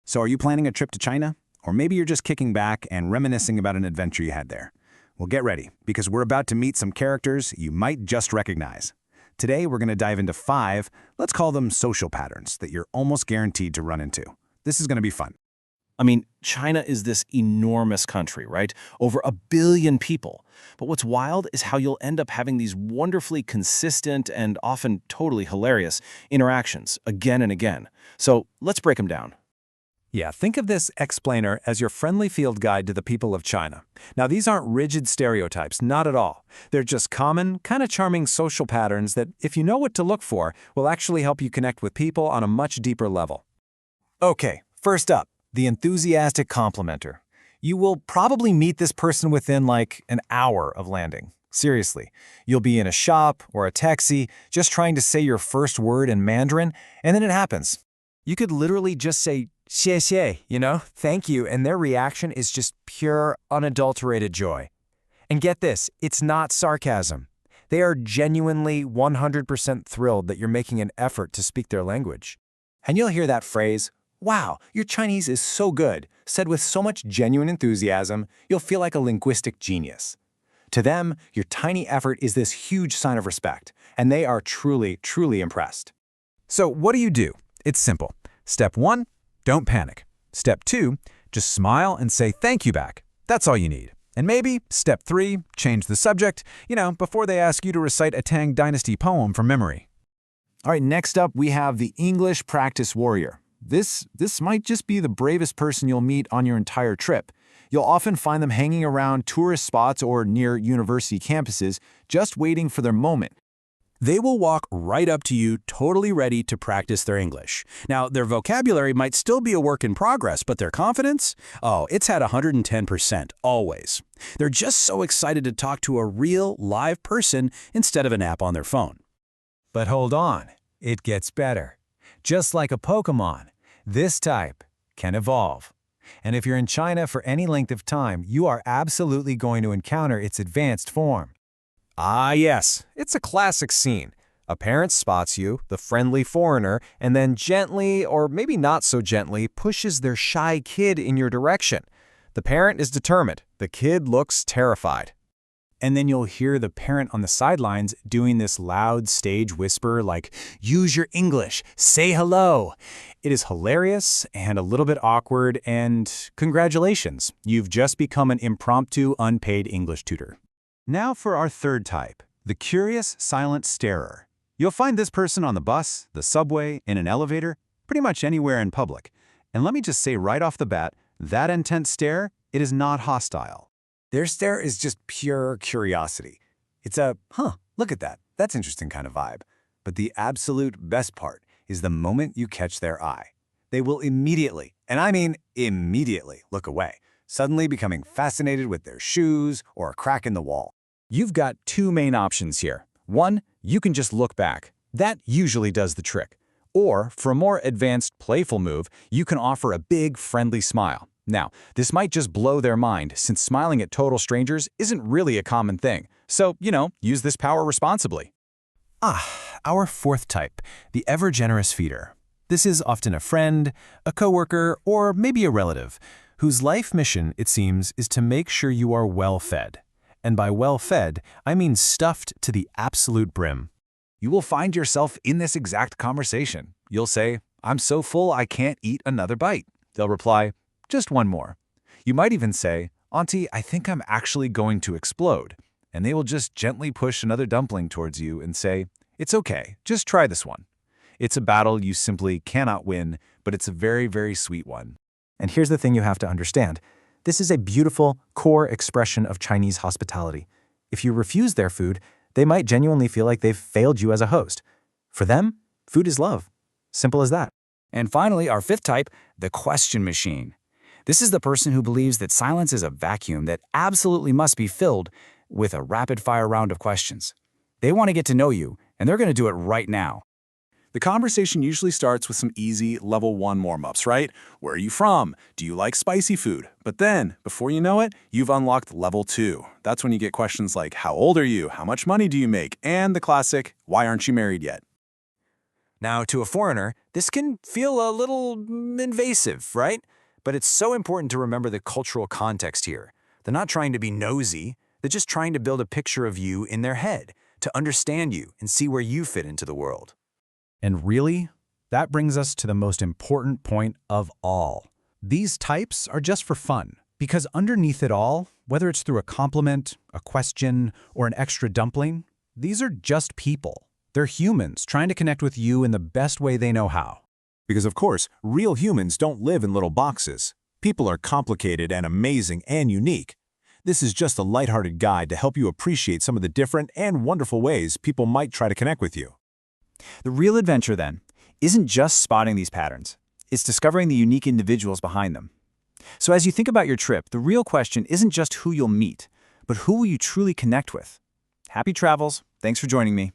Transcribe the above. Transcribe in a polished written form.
So are you planning a trip to China? Or maybe you're just kicking back and reminiscing about an adventure you had there. Well, get ready, because we're about to meet some characters you might just recognize. Today, we're going to dive into 5, let's call them social patterns, that you're almost guaranteed to run into. This is going to be fun. I mean, China is this enormous country, right? Over 1 billion people. But what's wild is how you'll end up having these wonderfully consistent and often totally hilarious interactions again and again. So let's break them down. Yeah, think of this explainer as your friendly field guide to the people of China. Now, these aren't rigid stereotypes, not at all. They're just common, kind of charming social patterns that, if you know what to look for, will actually help you connect with people on a much deeper level. Okay, first up, the enthusiastic complimenter. You will probably meet this person within like an hour of landing. Seriously, you'll be in a shop or a taxi just trying to say your first word in Mandarin, and then it happens. You could literally just say, 谢谢, thank you, and their reaction is just pure, unadulterated joy. And get this, it's not sarcasm. They are genuinely 100% thrilled that you're making an effort to speak their language. And you'll hear that phrase, wow, your Chinese is so good, said with so much genuine enthusiasm, you'll feel like a linguistic genius. To them, your tiny effort is this huge sign of respect, and they are truly, truly impressed. So what do? It's simple. Step 1, don't panic. Step 2, just smile and say thank you back. That's all you need. And maybe, step 3, change the subject, before they ask you to recite a Tang Dynasty poem from memory. All right, next up, we have the English practice warrior. This might just be the bravest person you'll meet on your entire trip. You'll often find them hanging around tourist spots or near university campuses, just waiting for their moment. They will walk right up to you, totally ready to practice their English. Now, their vocabulary might still be a work in progress, but their confidence? Oh, it's at 110%, always. They're just so excited to talk to a real, live person instead of an app on their phone. But hold on, it gets better. Just like a Pokemon, this type can evolve. And if you're in China for any length of time, you are absolutely going to encounter its advanced form. Ah yes, it's a classic scene. A parent spots you, the friendly foreigner, and then gently, or maybe not so gently, pushes their shy kid in your direction. The parent is determined. The kid looks terrified. And then you'll hear the parent on the sidelines doing this loud stage whisper like, use your English, say hello. It is hilarious and a little bit awkward, and congratulations, you've just become an impromptu unpaid English tutor. Now for our third type, the curious silent starer. You'll find this person on the bus, the subway, in an elevator, pretty much anywhere in public. And let me just say right off the bat, that intense stare, it is not hostile. Their stare is just pure curiosity. It's a, look at that, that's interesting kind of vibe. But the absolute best part is the moment you catch their eye. They will immediately, and I mean immediately, look away, suddenly becoming fascinated with their shoes or a crack in the wall. You've got 2 main options here. 1, you can just look back. That usually does the trick. Or, for a more advanced, playful move, you can offer a big, friendly smile. Now, this might just blow their mind, since smiling at total strangers isn't really a common thing. So, use this power responsibly. Our fourth type, the ever-generous feeder. This is often a friend, a coworker, or maybe a relative, whose life mission, it seems, is to make sure you are well-fed. And by well-fed, I mean stuffed to the absolute brim. You will find yourself in this exact conversation. You'll say, I'm so full I can't eat another bite. They'll reply, just one more. You might even say, Auntie, I think I'm actually going to explode. And they will just gently push another dumpling towards you and say, it's okay, just try this one. It's a battle you simply cannot win, but it's a very, very sweet one. And here's the thing you have to understand. This is a beautiful, core expression of Chinese hospitality. If you refuse their food, they might genuinely feel like they've failed you as a host. For them, food is love. Simple as that. And finally, our 5th type, the question machine. This is the person who believes that silence is a vacuum that absolutely must be filled with a rapid-fire round of questions. They want to get to know you, and they're going to do it right now. The conversation usually starts with some easy level 1 warm-ups, right? Where are you from? Do you like spicy food? But then, before you know it, you've unlocked level 2. That's when you get questions like, how old are you? How much money do you make? And the classic, why aren't you married yet? Now, to a foreigner, this can feel a little invasive, right? But it's so important to remember the cultural context here. They're not trying to be nosy, they're just trying to build a picture of you in their head, to understand you and see where you fit into the world. And really, that brings us to the most important point of all. These types are just for fun, because underneath it all, whether it's through a compliment, a question, or an extra dumpling, these are just people. They're humans trying to connect with you in the best way they know how. Because of course, real humans don't live in little boxes. People are complicated and amazing and unique. This is just a lighthearted guide to help you appreciate some of the different and wonderful ways people might try to connect with you. The real adventure, then, isn't just spotting these patterns. It's discovering the unique individuals behind them. So as you think about your trip, the real question isn't just who you'll meet, but who will you truly connect with. Happy travels. Thanks for joining me.